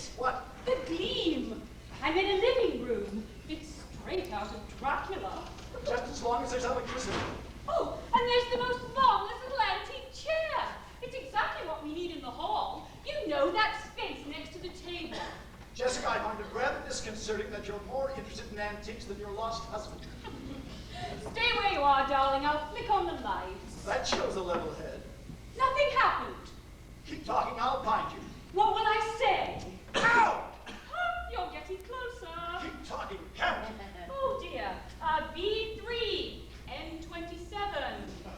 it. What? The gleam. I'm in a living room. It's straight out of Dracula. Just as long as there's electricity. Oh, and there's the most marvelous little antique chair. It's exactly what we need in the hall. You know that space next to the table. Jessica, I find it rather disconcerting that you're more interested in antiques than your lost husband. Stay where you are, darling. I'll flick on the lights. That shows a level head. Nothing happened. Keep talking, I'll find you. What will I say? Ow! You're getting closer. Keep talking, count. Oh dear. B3, N27,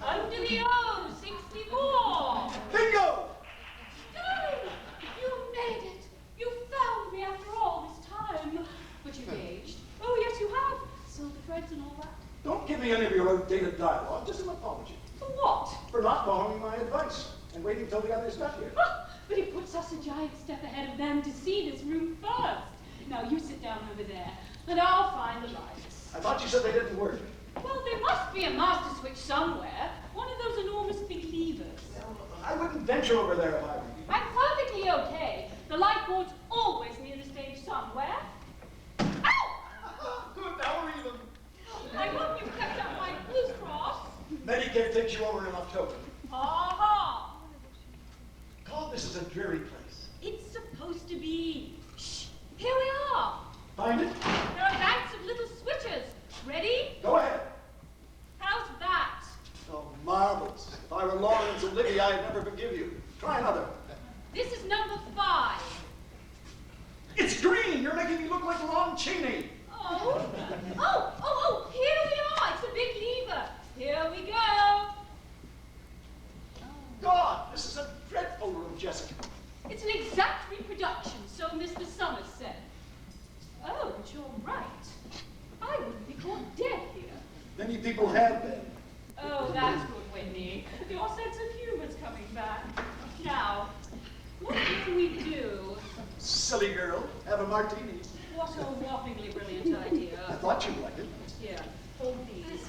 under the O, 64. Bingo! Darling, you made it. You found me after all this time. But you've aged. Oh yes, you have. Silver threads and all that. Don't give me any of your outdated dialogue, just an apology. For what? For not following my advice and waiting till the others got here. But it puts us a giant step ahead of them to see this room first. Now you sit down over there, and I'll find the lights. I thought you said they didn't work. Well, there must be a master switch somewhere. One of those enormous big levers. I wouldn't venture over there if I were you. I'm perfectly okay. The light board's always near the stage somewhere. Ow! Good, now we're even. I hope you kept up my blues cross. Medicare takes you over in October. Ha-ha! God, this is a dreary place. It's supposed to be. Shh! Here we are. Find it? There are banks of little switches. Ready? Go ahead. How's that? Oh, marvelous. If I were Lawrence and Libby, I'd never forgive you. Try another. This is number 5. It's green! You're making me look like Lon Chaney. Oh, here we are. It's a big lever. Here we go. God, this is a dreadful room, Jessica. It's an exact reproduction, so Mr. Summers said. Oh, but you're right. I wouldn't be caught dead here. Many people have been. Oh, that's good, Whitney. Your sense of humor's coming back. Now, what can we do? Silly girl, have a martini. What a whoppingly brilliant I idea. thought you'd like it. Here, hold these.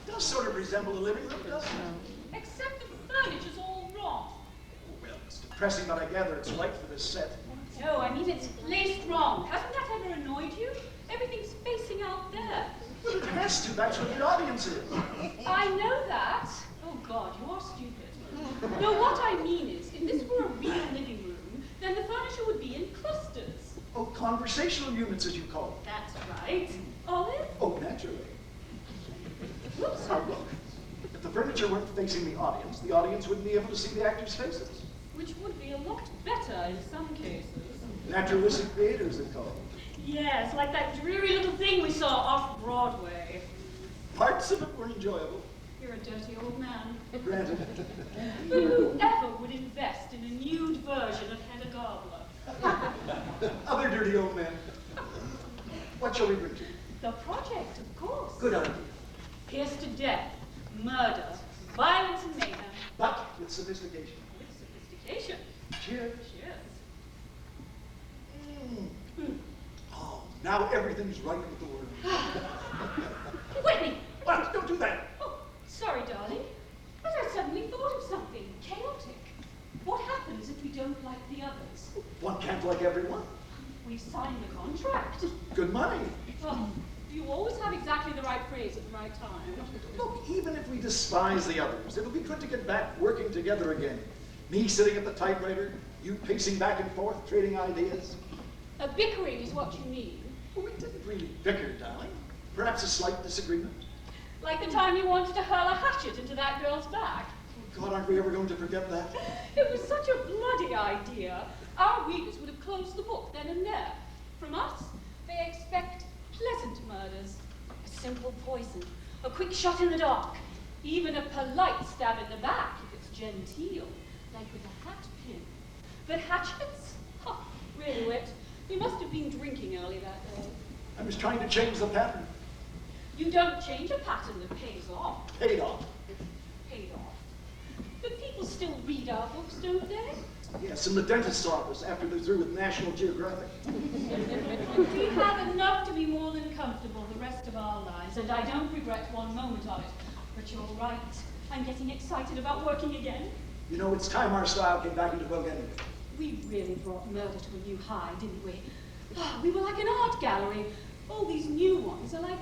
It does sort of resemble a living room, doesn't it? Except the furniture's all wrong. Oh, well, it's depressing, but I gather it's right for this set. No, I mean it's placed wrong. Hasn't that ever annoyed you? Everything's facing out there. Well, it has to. That's what the audience is. I know that. Oh, God, you are stupid. No, what I mean is, if this were a real living room, then the furniture would be in clusters. Oh, conversational units, as you call it. That's right. Olive? Oh, naturally. Whoops. Now, look. If the furniture weren't facing the audience wouldn't be able to see the actors' faces. Which would be a lot better in some cases. Naturalistic theater, as they call it. Yes, like that dreary little thing we saw off Broadway. Parts of it were enjoyable. You're a dirty old man. Granted. But whoever would invest in a nude version of Hedda Gabler? Other dirty old men. What shall we bring to you? The project, of course. Good idea. Pierced to death, murder, violence and mayhem. But with sophistication. With sophistication. Cheers. Cheers. Oh, now everything's right with the world. Whitney! What? Don't do that. Oh, sorry, darling. But I suddenly thought of something chaotic. What happens if we don't like the others? One can't like everyone. We've signed the contract. Good money. Oh, you always have exactly the right phrase at the right time. Look, even if we despise the others, it'll be good to get back working together again. Me sitting at the typewriter, you pacing back and forth, trading ideas. A bickering is what you mean. Well, we didn't really bicker, darling. Perhaps a slight disagreement. Like the time you wanted to hurl a hatchet into that girl's back. Oh, God, aren't we ever going to forget that? It was such a bloody idea. Our readers would have closed the book then and there. From us, they expect pleasant murders. A simple poison, a quick shot in the dark, even a polite stab in the back if it's genteel, like with a hat pin. But hatchets? Ha, really, Whit. You must have been drinking early that day. I was trying to change the pattern. You don't change a pattern that pays off. Paid off. Paid off. But people still read our books, don't they? Yes, in the dentist's office after they're through with National Geographic. We have enough to be more than comfortable the rest of our lives, and I don't regret one moment of it. But you're right. I'm getting excited about working again. You know, it's time our style came back into vogue anyway. We really brought murder to a new high, didn't we? Ah, we were like an art gallery. All these new ones are like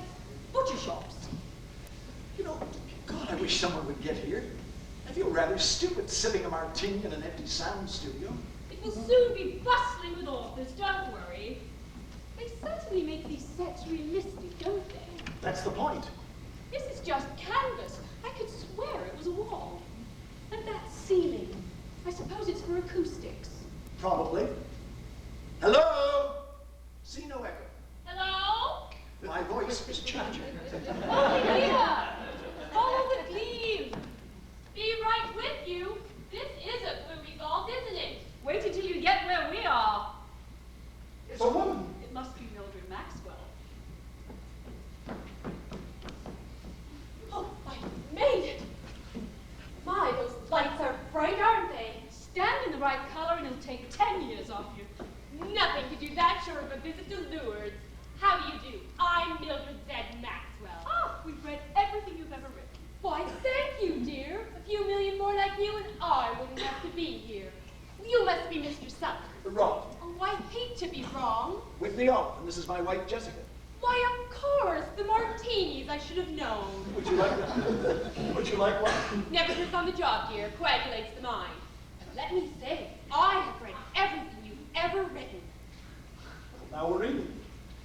butcher shops. You know, God, I wish someone would get here. I feel rather stupid sipping a martini in an empty sound studio. It will soon be bustling with authors, don't worry. They certainly make these sets realistic, don't they? That's the point. This is just canvas. I could swear it was a wall. And that ceiling, I suppose it's for acoustics. Probably. Hello? See no echo. Hello? My voice was changing. Oh, here! Follow the theme. Be right with you. This isn't where we golf, isn't it? Wait until you get where we are. It's a woman. It must be Mildred Maxwell. Oh, I made it! My, those lights are bright, aren't they? Stand in the right color and it'll take 10 years off you. Nothing could do that short of a visit to Lourdes. How do you do? I'm Mildred Z. Maxwell. Ah, we've read everything you've ever written. Why, thank you, dear. A few million more like you and I wouldn't have to be here. You must be Mr. Sutton. Wrong. Oh, I hate to be wrong. Whitney off, and this is my wife, Jessica. Why, of course, the martinis I should have known. Would you like that? Would you like one? Never gets on the job, dear. Coagulates the mind. But let me say, I have read everything you've ever written. Now we're reading.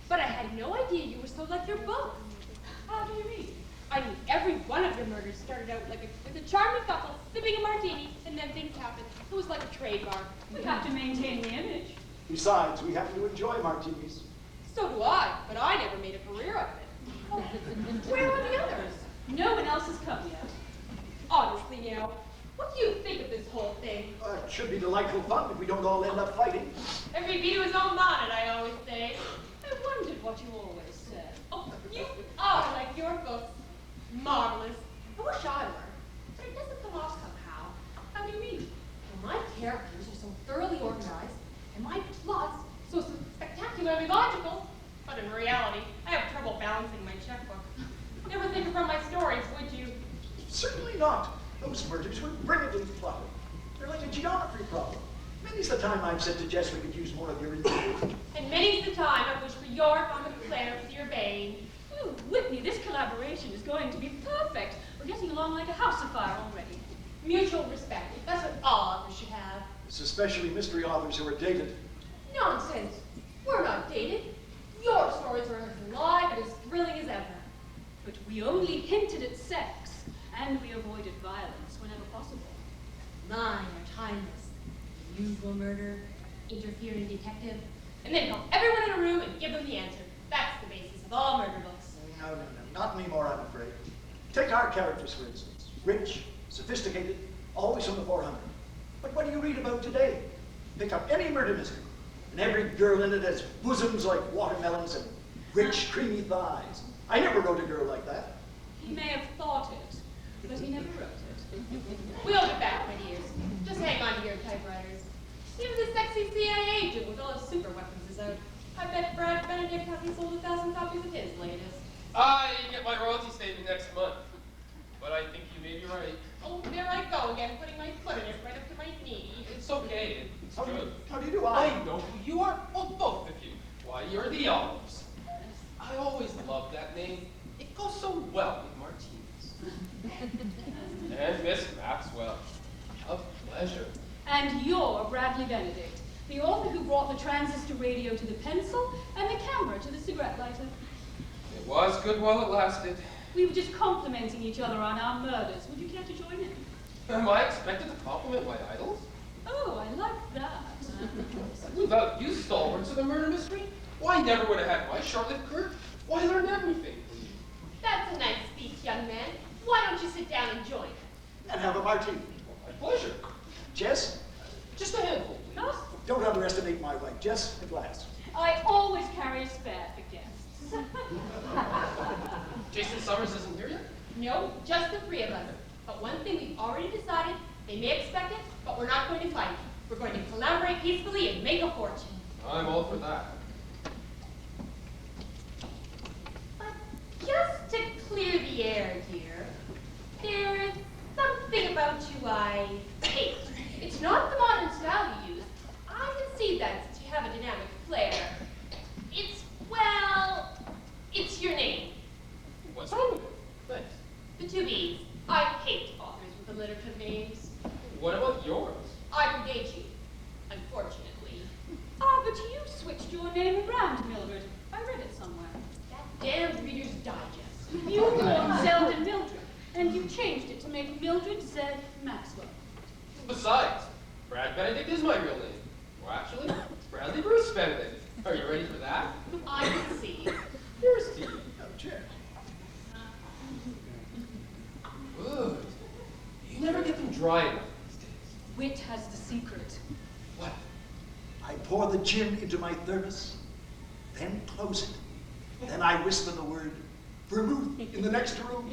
But I had no idea you were so like your books. How do you read? I mean, every one of your murders started out like with a charming couple sipping a martini, and then things happened. It was like a trademark. We have to maintain the image. Besides, we happen to enjoy martinis. So do I, but I never made a career of it. Oh, where are the others? No one else has come yet. Honestly now, what do you think of this whole thing? It should be delightful fun if we don't all end up fighting. Every bee to his own bonnet, I always say. I wondered what you always said. Oh, you are like your books. Marvelous. I wish I were, but it doesn't come off somehow. How do you mean? Well, my characters are so thoroughly organized, and my plots so spectacularly logical. But in reality, I have trouble balancing my checkbook. Never think from my stories, would you? Certainly not. Those murders were brilliantly plotted. They're like a geometry problem. Many's the time I've said to Jess we could use more of your ingenuity. And many's the time I wish for your fond of Claire with your vein. Oh, Whitney, this collaboration is going to be perfect. We're getting along like a house afire already. Mutual respect. That's what all authors should have. It's especially mystery authors who are dated. Nonsense. We're not dated. Your stories are as alive and as thrilling as ever. But we only hinted at sex, and we avoided violence whenever possible. Mine are timeless. The usual murder, interfering detective, and then help everyone in a room and give them the answer. That's the basis of all murder books. No, not anymore, I'm afraid. Take our characters, for instance. Rich, sophisticated, always on the 400. But what do you read about today? Pick up any murder mystery, and every girl in it has bosoms like watermelons and rich, creamy thighs. I never wrote a girl like that. He may have thought it, but he never wrote it. We'll get back, my dears. Just hang on to your typewriters. Even the sexy CIA agent with all his super weapons is out. I bet Brad Benedict hasn't sold 1,000 copies of his latest. I get my royalty statement next month, but I think you may be right. Oh, there I go again, putting my foot in it right up to my knee. It's okay. It's How good. do you do? I know who you are. Well, both of you. Why, you're the Olives. I always loved that name. It goes so well with martinis. And Miss Maxwell. A pleasure. And you're Bradley Benedict, the author who brought the transistor radio to the pencil and the camera to the cigarette lighter. It was good while it lasted. We were just complimenting each other on our murders. Would you care to join in? Am I expected to compliment my idols? Oh, I like that. Without you stalwarts of the murder mystery, why I never would have had my short-lived career. Why learn everything? That's a nice speech, young man. Why don't you sit down and join? And have a martini. My pleasure. Jess, Just a handful. Us? don't underestimate my wife. Jess, a glass. I always carry a spare for guests. Jason Summers isn't here yet? No, just the three of us. But one thing we've already decided, they may expect it, but we're not going to fight. We're going to collaborate peacefully and make a fortune. I'm all for that. But just to clear the air, dear, there is something about you I hate. It's not the modern style you use. Brad Benedict is my real name. Or actually, Bradley Bruce Benedict. Are you ready for that? I can see. Here's to you. No, chair. Good. You never get them dry enough these days. Wit has the secret. What? I pour the gin into my thermos, then close it. Then I whisper the word, vermouth, in the next room.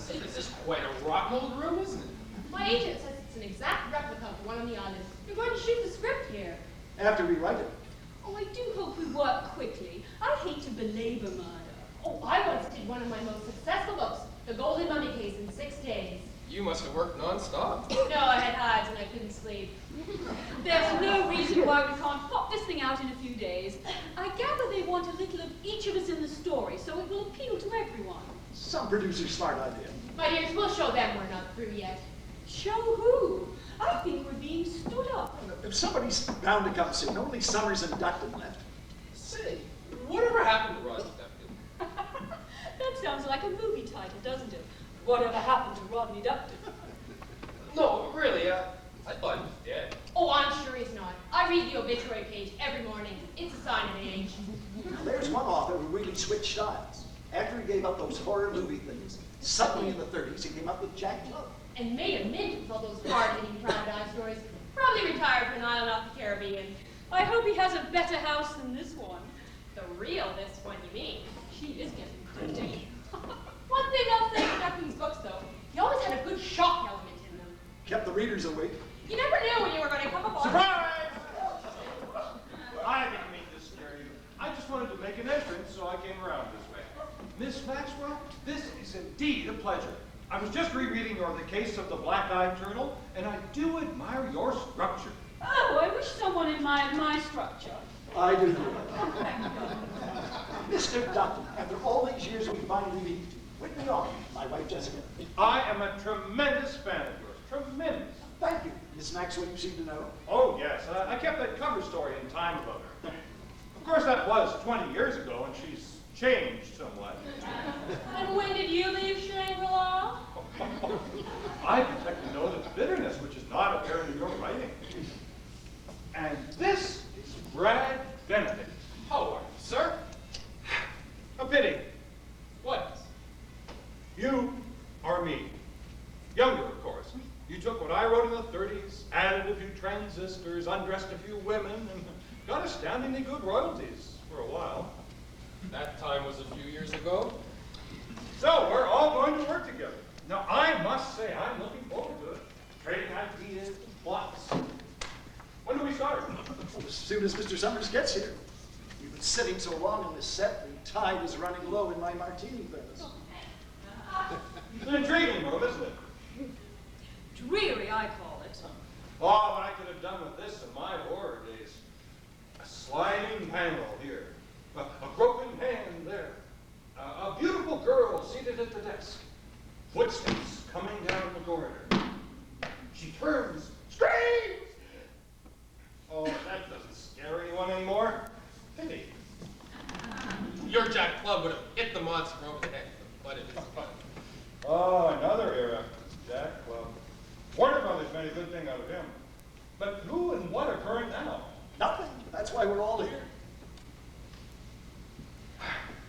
This is quite a rotten old room, isn't it? My agent says it's an exact replica of the one on the island. We're going to shoot the script here. After we write it. Oh, I do hope we work quickly. I hate to belabor murder. Oh, I once did one of my most successful books, The Golden Mummy Case, in 6 days. You must have worked non-stop. No, I had hives and I couldn't sleep. There's no reason why we can't pop this thing out in a few days. I gather they want a little of each of us in the story, so it will appeal to everyone. Some producer's smart idea. My dears, we'll show them we're not through yet. Show who? I think we're being stood up. If somebody's bound to come soon, only Summers and Duckton left. Say, whatever happened to Rodney Duckton? That sounds like a movie title, doesn't it? Whatever happened to Rodney Duckton? No, really, I thought he was dead. Oh, I'm sure he's not. I read the obituary page every morning. It's a sign of age. Now, there's one author who really switched styles. After he gave up those horror movie things, suddenly in the 30s he came up with Jack Love. And made a mint with all those hard-hitting private eye stories. Probably retired for an island off the Caribbean. I hope he has a better house than this one. The real this one, you mean? She is getting pretty. One thing I'll say about Duckman's books, though, he always had a good shock element in them. Kept the readers awake. You never knew when you were going to come upon. Surprise! I didn't mean to scare you. I just wanted to make an entrance, so I came around this way. Miss Maxwell, this is indeed a pleasure. I was just rereading The Case of the Black-Eyed Turtle, and I do admire your structure. Oh, I wish someone admired my structure. I do. Mr. Duckton, after all these years we finally meet. With me on, my wife Jessica. I am a tremendous fan of yours. Tremendous. Thank you. Miss Maxwell, you seem to know. Oh, yes. I kept that cover story in time about her. Of course, that was 20 years ago, and she's changed somewhat. And when did you leave Shangri-La? I detect a note of bitterness which is not apparent in your writing. And this is Brad Benedict. How are you, sir? A pity. What? You are me. Younger, of course. You took what I wrote in the 30s, added a few transistors, undressed a few women, and got astoundingly good royalties for a while. That time was a few years ago. So we're all going to work together. Now, I must say, I'm looking forward to it. Trading ideas, plots. When do we start? As soon as Mr. Summers gets here. We've been sitting so long on this set, the tide is running low in my martini thermos. It's an intriguing room, isn't it? Dreary, I call it. Oh, what I could have done with this in my horror days. A sliding panel here. A broken hand there. A beautiful girl seated at the desk. Footsteps coming down the corridor. She turns, screams! Oh, that doesn't scare anyone anymore. Pity. Your Jack Club would have hit the monster over the head, but it is fun. Oh, another era. Jack Club. Warner Brothers made a good thing out of him. But who and what are current now? Nothing. That's why we're all here.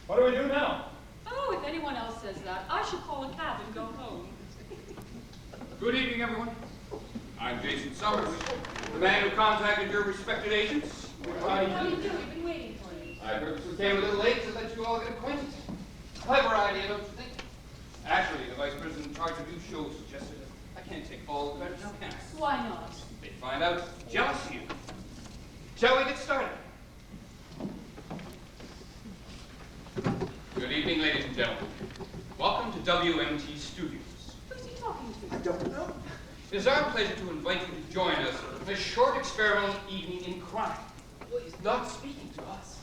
What do we do now? Oh, if anyone else says that, I should call a cab and go home. Good evening, everyone. I'm Jason Summers, the man who contacted your respected agents. How do you do? We've been waiting for you. I purposely came a little late to let you all get acquainted. Clever idea, don't you think? Actually, the vice president in charge of you show suggested it. I can't take all the credit, now can I? Why not? They find out jealous of you. Shall we get started? Good evening, ladies and gentlemen. Welcome to WMT Studios. Who's he talking to? I don't know. It is our pleasure to invite you to join us for this short experimental evening in crime. Well, he's not speaking to us.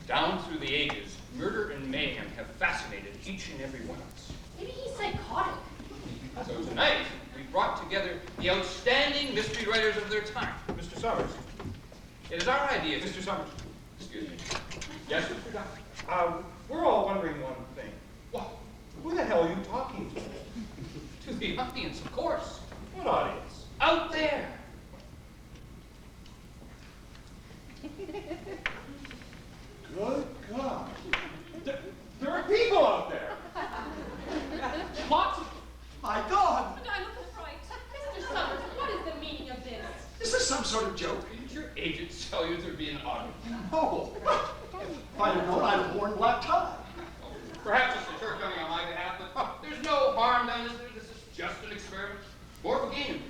Down through the ages, murder and mayhem have fascinated each and every one of us. Maybe he's psychotic. So tonight, we brought together the outstanding mystery writers of their time. Mr. Summers. It is our idea, Mr. Summers. Excuse me. Yes, Mr. Doctor? We're all wondering one thing. What? Who the are you talking to? To the audience, of course. What audience? Out there. Good God. There are people out there. Lots of them. My God! And I look afraid. Mr. Summers, what is the meaning of this? Is this some sort of joke? Didn't your agent tell you there'd be an audience? No. If I'd have known, I'd have worn black tie. Perhaps it's a shortcoming on my behalf, but there's no harm done, is there? This is just an experiment. More of a game.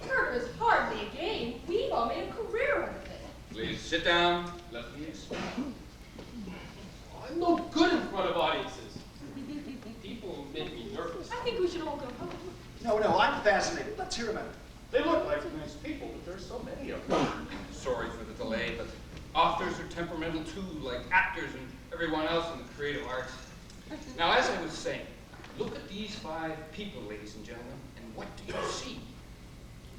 Murder is hardly a game. We've all made a career out of it. Please sit down. Let me explain. I'm no good in front of audiences. People make me nervous. I think we should all go home. No, I'm fascinated. Let's hear about it. They look like nice people, but there's so many of them. Sorry for the delay, but authors are temperamental too, like actors and everyone else in the creative arts. Now, as I was saying, look at these 5 people, ladies and gentlemen, and what do you see?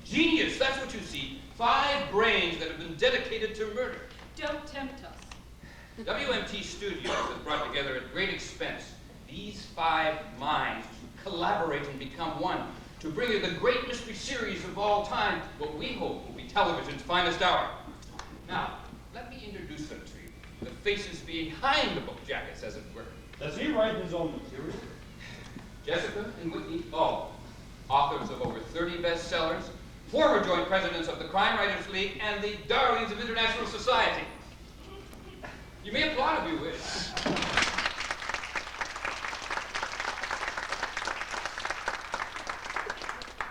Genius, that's what you see. 5 brains that have been dedicated to murder. Don't tempt us. WMT Studios has brought together at great expense these 5 minds to collaborate and become one, to bring you the great mystery series of all time, what we hope will be television's finest hour. Now, let me introduce them to you, the faces behind the book jackets, as it were. Does he write his own material? Jessica and Whitney Ball, authors of over 30 bestsellers, former joint presidents of the Crime Writers League and the darlings of international society. You may applaud if you wish.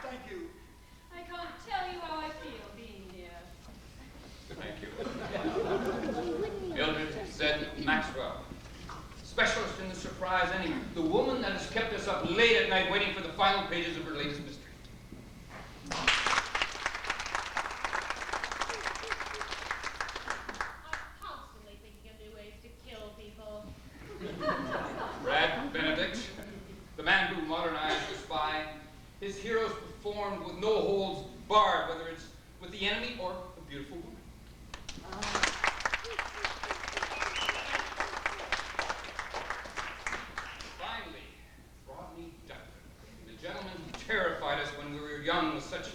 Thank you. I can't tell you how I feel being here. Thank you. Mildred Z. Maxwell, specialist in the surprise ending, the woman that has kept us up late at night waiting for the final pages of her latest mystery. I'm constantly thinking of new ways to kill people. Brad Benedict, the man who modernized the spy. His heroes performed with no holds barred, whether it's with the enemy or a beautiful woman. Finally, Rodney Duncan, the gentleman who terrified us when we were young with such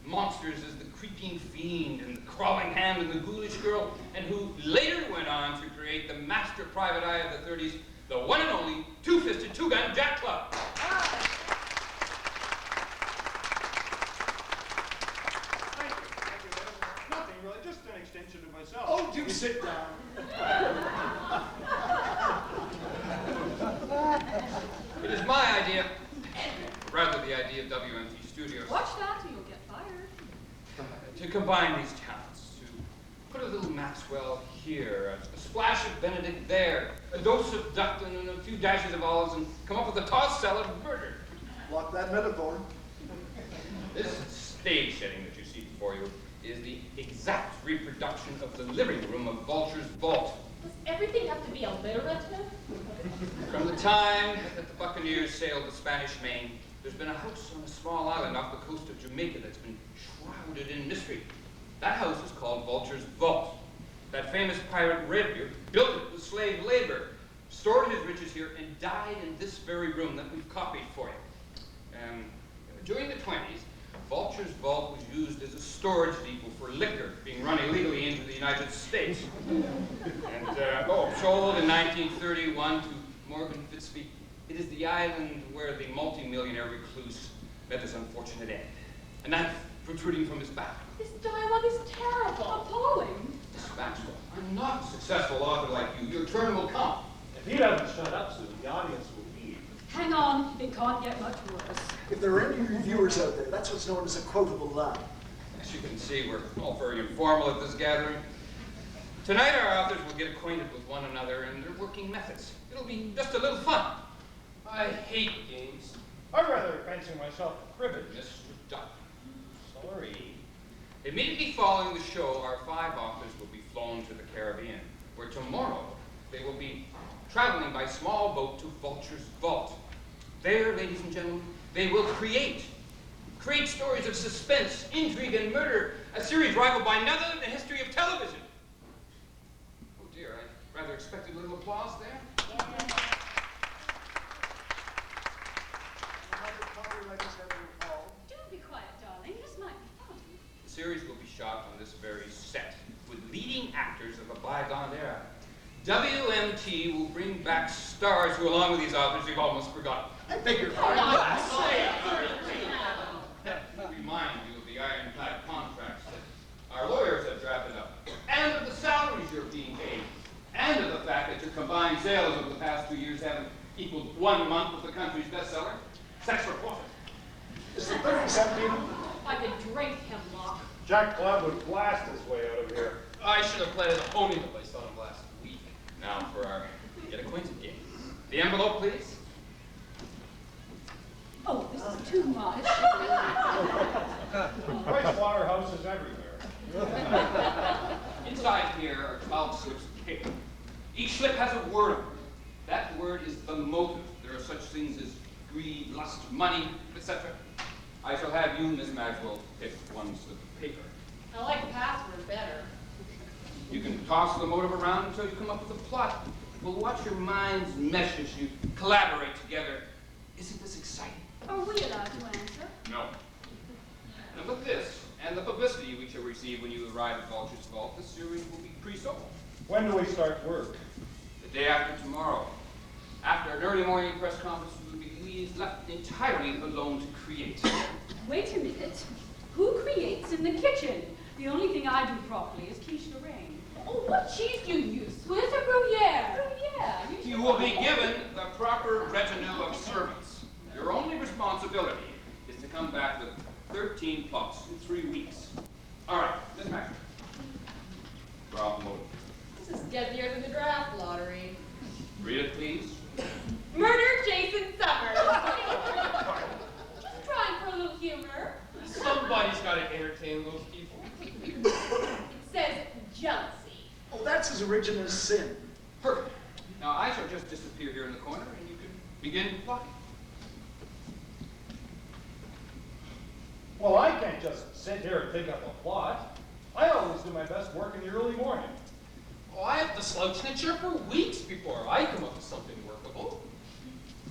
monsters as the creeping fiend and the crawling hand and the ghoulish girl, and who later went on to create the master private eye of the 30s, the one and only two-fisted, two-gun Jack Club. Thank you. Nothing really, just an extension of myself. Oh, do sit down. It is my idea, or rather the idea of WMT Studios, Watch that or you'll get fired. to combine these talents, to put a little Maxwell here, a splash of Benedict there, a dose of Duckland and a few dashes of olives, and come up with a tossed salad of murder. Block that metaphor. This stage setting that you see before you is the exact reproduction of the living room of Vulture's vault. Does everything have to be alliterative? From the time that the Buccaneers sailed the Spanish Main, there's been a house on a small island off the coast of Jamaica that's been shrouded in mystery. That house is called Vulture's Vault. That famous pirate Redbeard built it with slave labor, stored his riches here, and died in this very room that we've copied for you. During the 20s, Vulture's Vault was used as a storage depot for liquor being run illegally into the United States. And, sold in 1931 to Morgan Fitzby. It is the island where the multimillionaire recluse met his unfortunate end. A knife protruding from his back. This dialogue is terrible. Appalling. Miss Maxwell, I'm not a successful author like you. Your turn will come. If he doesn't shut up soon, the audience will leave. Hang on, it can't get much worse. If there are any reviewers out there, that's what's known as a quotable line. As you can see, we're all very informal at this gathering. Tonight, our authors will get acquainted with one another and their working methods. It'll be just a little fun. I hate games. I'd rather fancy myself a cribbage. Mr. Duck. Sorry. Immediately following the show, our 5 authors will be flown to the Caribbean, where tomorrow they will be traveling by small boat to Vulture's Vault. There, ladies and gentlemen, they will create stories of suspense, intrigue, and murder, a series rivaled by none other in the history of television. Oh dear, I rather expected a little applause there. series will be shot on this very set, with leading actors of a bygone era. WMT will bring back stars who, along with these authors, we've almost forgotten. I beg your pardon. Remind you of the ironclad contracts that our lawyers have drafted up, and of the salaries you're being paid, and of the fact that your combined sales over the past 2 years haven't equaled 1 month of the country's bestseller, Sex for Profit. Is the 30-cent meeting? I could drink hemlock. Jack Club would blast his way out of here. I should have planted a pony that I saw him last week. Now for our get acquainted game. The envelope, please. Oh, this is too much. Price Waterhouse is everywhere. Inside here are 12 slips of paper. Each slip has a word on it. That word is the motive. There are such things as greed, lust, money, etc. I shall have you, Miss Maxwell, pick one slip of paper. I like password better. You can toss the motive around until you come up with a plot. We'll watch your minds mesh as you collaborate together. Isn't this exciting? Are we allowed to answer? No. And with this, and the publicity we shall receive when you arrive at Vulture's Vault, the series will be pre-sold. When do we start work? The day after tomorrow. After an early morning press conference, we will be left entirely alone to create. Wait a minute. Who creates in the kitchen? The only thing I do properly is quiche Lorraine. Oh, what cheese do you use? Swiss or Gruyere? Gruyere. You will be given the proper retinue of servants. Your only responsibility is to come back with 13 plots in 3 weeks. All right, Miss Maxwell. Draw the motive. This is deadlier than the draft lottery. Read it, please. Murder Jason Summers. Just trying for a little humor. Somebody's got to entertain those people. It says jealousy. Oh, that's as original as sin. Perfect. Now I shall just disappear here in the corner and you can begin plotting. Well, I can't just sit here and think up a plot. I always do my best work in the early morning. Oh, I have to slouch in a chair for weeks before I come up with something workable.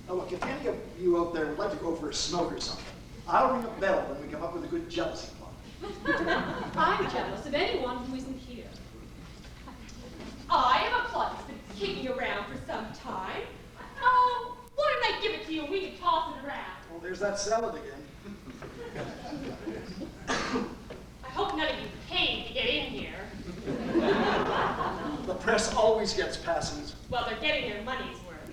Now look, if any of you out there would like to go for a smoke or something, I'll ring a bell when we come up with a good jealousy plot. I'm jealous of anyone who isn't here. I have a plot that's been kicking around for some time. Oh, why don't I give it to you and we can toss it around? Oh, there's that salad again. I hope none of you paid to get in here. The press always gets passes. Well, they're getting their money's worth.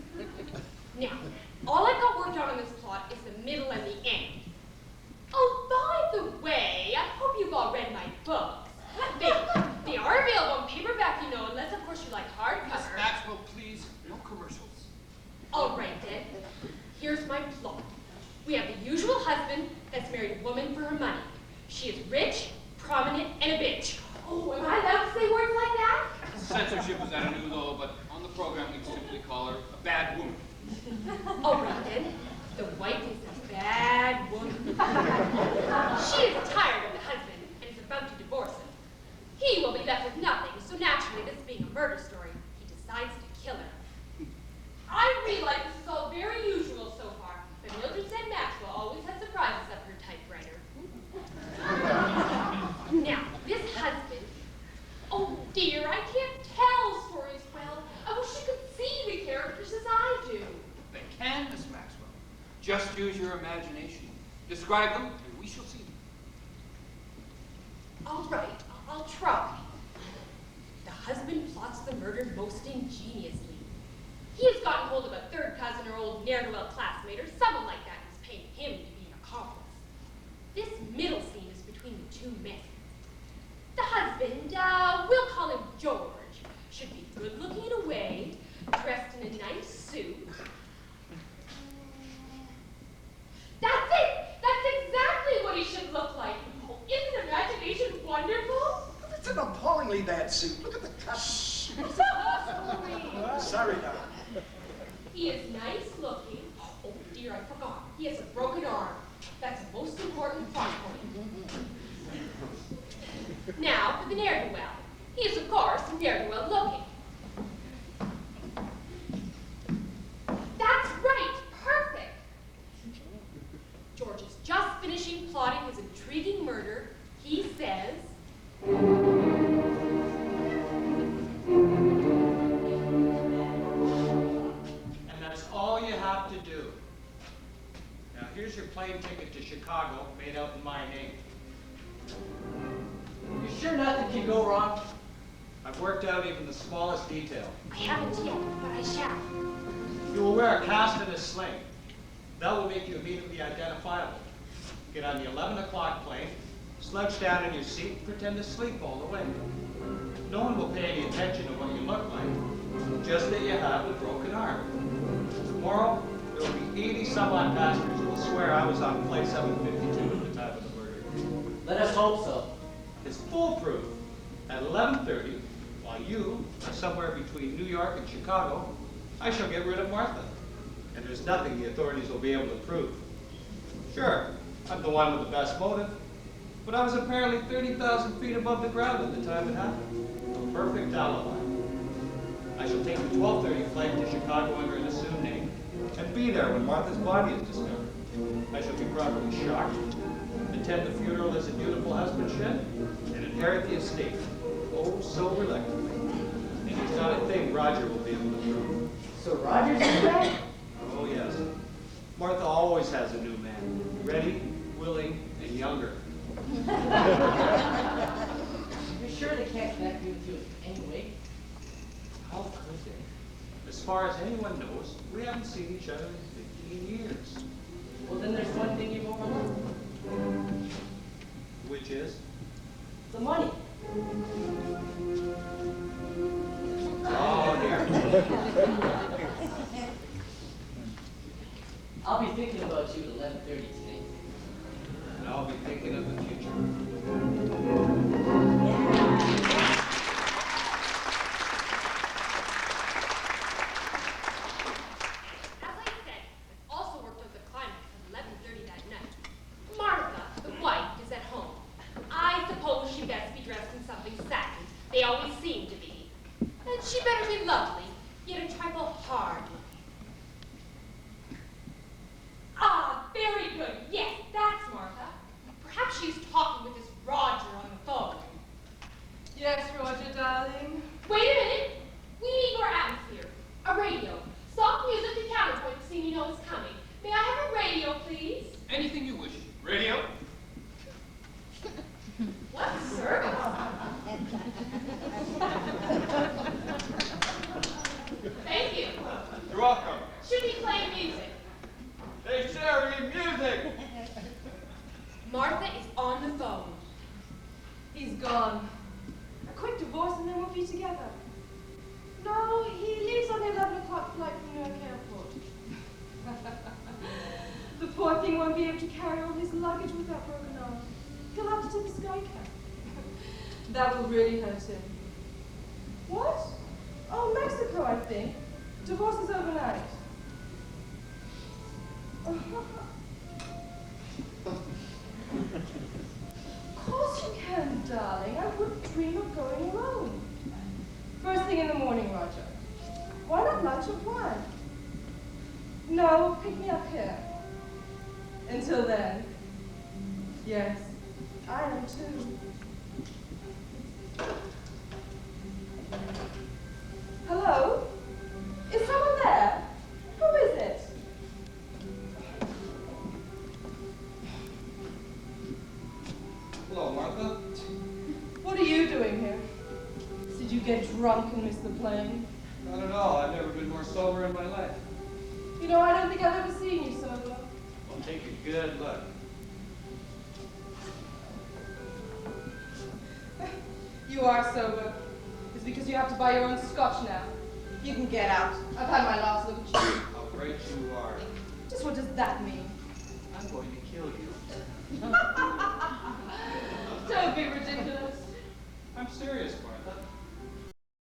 Now, all I've got worked on in this plot is the middle and the end. Oh, by the way, I hope you've all read my books. They are available in paperback, you know, unless, of course, you like Miss hardcover. Maxwell, please, no commercials. All right, then. Here's my plot. We have the usual husband that's married a woman for her money. She is rich, prominent, and a bitch. Oh, am I allowed to say words like that? Censorship is at a new low, but on the program we simply call her a bad woman. All right, then. The wife is a bad woman. She is tired of the husband and is about to divorce him. He will be left with nothing, so naturally, this being a murder story, he decides to kill her. I realize this is all very usual so far, but Mildred said Maxwell always has surprises up her typewriter. Now, this husband, oh dear, I can't tell stories well. I wish you could see the characters as I do. They can, Miss Maxwell. Just use your imagination. Describe them, and we shall see them. All right, I'll try. The husband plots the murder most ingeniously. He has gotten hold of a third cousin or old ne'er-do-well classmate or someone like that who's paying him to be an accomplice. This middle scene is between the two men. The husband, we'll call him George, should be good-looking in a way, dressed in a nice suit. That's it! That's exactly what he should look like. Oh, isn't imagination wonderful? It's an appallingly bad suit. Look at the cut. Sorry, darling. He is nice looking. Oh dear, I forgot. He has a broken arm. That's the most important plot point. Now for the ne'er-do-well. He is, of course, ne'er-do-well looking. That's right, perfect. George is just finishing plotting his intriguing murder. He says, here's your plane ticket to Chicago, made out in my name. You sure nothing can go wrong? I've worked out even the smallest detail. I haven't yet, but I shall. You will wear a cast and a sling. That will make you immediately identifiable. Get on the 11 o'clock plane, slouch down in your seat, and pretend to sleep all the way. No one will pay any attention to what you look like, just that you have a broken arm. Tomorrow, there will be 80 some odd passengers who will swear I was on flight 752 at the time of the murder. Let us hope so. It's foolproof. At 11:30, while you are somewhere between New York and Chicago, I shall get rid of Martha. And there's nothing the authorities will be able to prove. Sure, I'm the one with the best motive, but I was apparently 30,000 feet above the ground at the time it happened. A perfect alibi. I shall take the 12:30 flight to Chicago under an assumed name and be there when Martha's body is discovered. I shall be properly shocked, attend the funeral as a dutiful husband should, and inherit the estate. Oh, so reluctantly. And it's not a thing Roger will be able to prove. So Roger's in bed? Oh, yes. Martha always has a new man. Ready, willing, and younger. You're sure they can't connect you with you anyway? How could they? As far as anyone knows, we haven't seen each other in 15 years. Well, then there's one thing you've overlooked. Which is? The money. Oh, dear. I'll be thinking about you at 11:30 today. And I'll be thinking of the future. As I said, I also worked out the climax at 11:30 that night. Martha, the wife, is at home. I suppose she best be dressed in something satin. They always seem to be. And she better be lovely, yet a trifle hard. Ah, very good. Yes, that's Martha. Perhaps she's talking with this Roger on the phone. Yes, Roger, darling. Wait a minute. We need more atmosphere. A radio. Soft music to counterpoint the scene you know is coming. May I have a radio, please? Anything you wish. Radio? What service? Thank you. You're welcome. Should be playing music. They share music. Martha is on the phone. He's gone. A quick divorce and then we'll be together. No, he leaves on the 11 o'clock flight from Newark Airport. The poor thing won't be able to carry all his luggage with that broken arm. He'll have to take a sky cab. That will really hurt him. What? Oh, Mexico, I think. Divorce is overnight. Of course you can, darling. I wouldn't dream of going alone. First thing in the morning, Roger. Why not lunch at 1? No, pick me up here. Until then. Yes, I am too. Hello? Is someone there? Who is it? Hello, Martha. What are you doing here? Did you get drunk and miss the plane? Not at all. I've never been more sober in my life. You know, I don't think I've ever seen you sober. Well, take a good look. You are sober. It's because you have to buy your own scotch now. You can get out. I've had my last look at you. How great you are. Just what does that mean? I'm going to kill you. Don't be ridiculous. I'm serious, Martha.